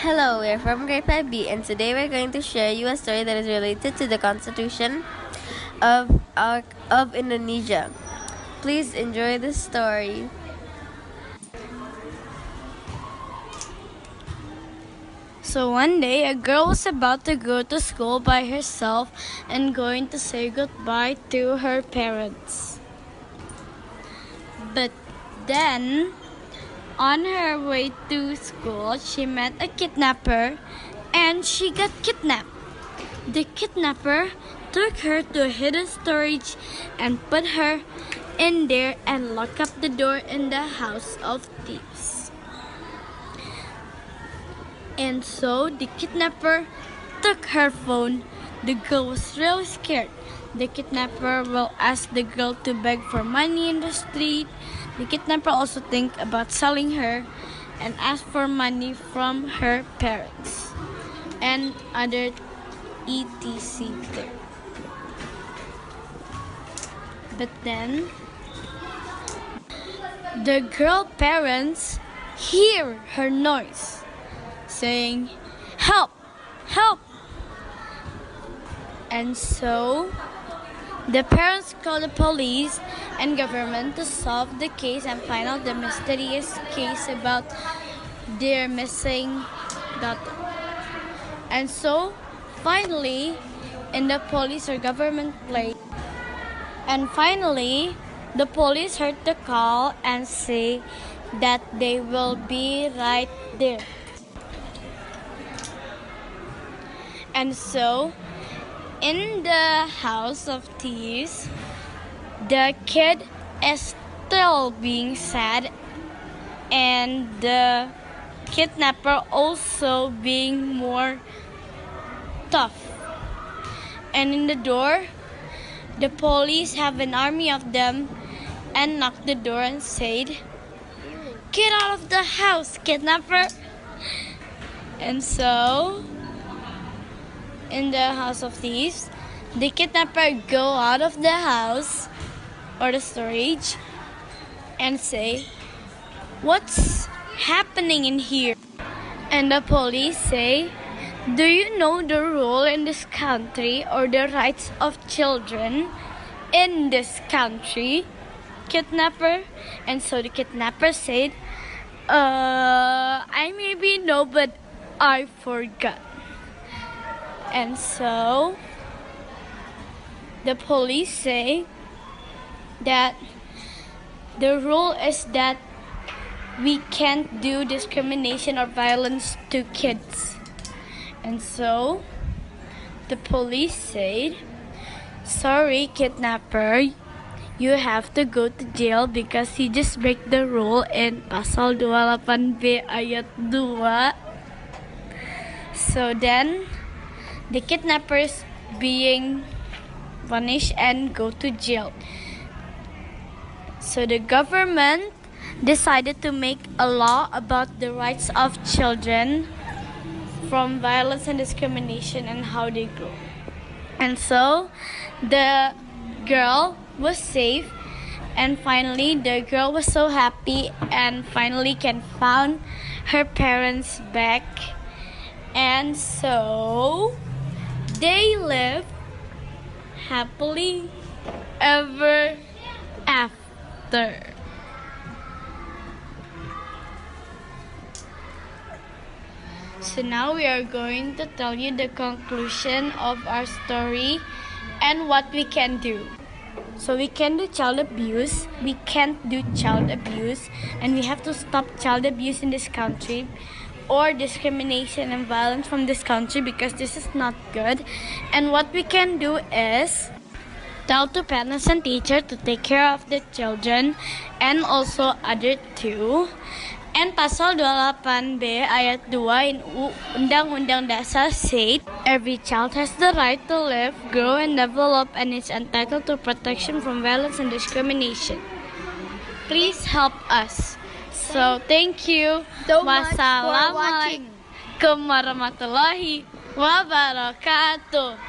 Hello, we're from grade 5B, and today we're going to share you a story that is related to the Constitution of Indonesia. Please enjoy the story. So one day, a girl was about to go to school by herself and going to say goodbye to her parents. But then, on her way to school, she met a kidnapper and she got kidnapped. The kidnapper took her to a hidden storage and put her in there and locked up the door in the house of thieves. And so the kidnapper took her phone. The girl was really scared. The kidnapper will ask the girl to beg for money in the street. The kidnapper also think about selling her and ask for money from her parents and other etc. there. But then the girl parents hear her noise saying, "Help! Help!" And so the parents call the police and government to solve the case and find out the mysterious case about their missing daughter. And so finally, in the police or government place, and finally the police heard the call and say that they will be right there. And so in the house of thieves, the kid is still being sad and the kidnapper also being more tough. And in the door, the police have an army of them and knocked the door and said, "Get out of the house, kidnapper!" And so in the house of thieves, the kidnapper go out of the house or the storage and say, "What's happening in here?" And the police say, "Do you know the rule in this country or the rights of children in this country, kidnapper?" And so the kidnapper said, I maybe know, but I forgot." And so the police say that the rule is that we can't do discrimination or violence to kids. And so the police said, "Sorry, kidnapper, you have to go to jail because you just break the rule in Pasal 28B Ayat 2. So then the kidnappers being punished and go to jail. So the government decided to make a law about the rights of children from violence and discrimination and how they grow. And so the girl was safe, and finally the girl was so happy and finally can found her parents back. And so they live happily ever after. So now we are going to tell you the conclusion of our story and what we can do. So we can do child abuse, we can't do child abuse, and we have to stop child abuse in this country or discrimination and violence from this country because this is not good. And what we can do is tell to parents and teachers to take care of the children and also other too. And Pasal 28B Ayat 2 in Undang-Undang Dasar said, every child has the right to live, grow and develop and is entitled to protection from violence and discrimination. Please help us. So thank you. Wassalamualaikum warahmatullahi wabarakatuh.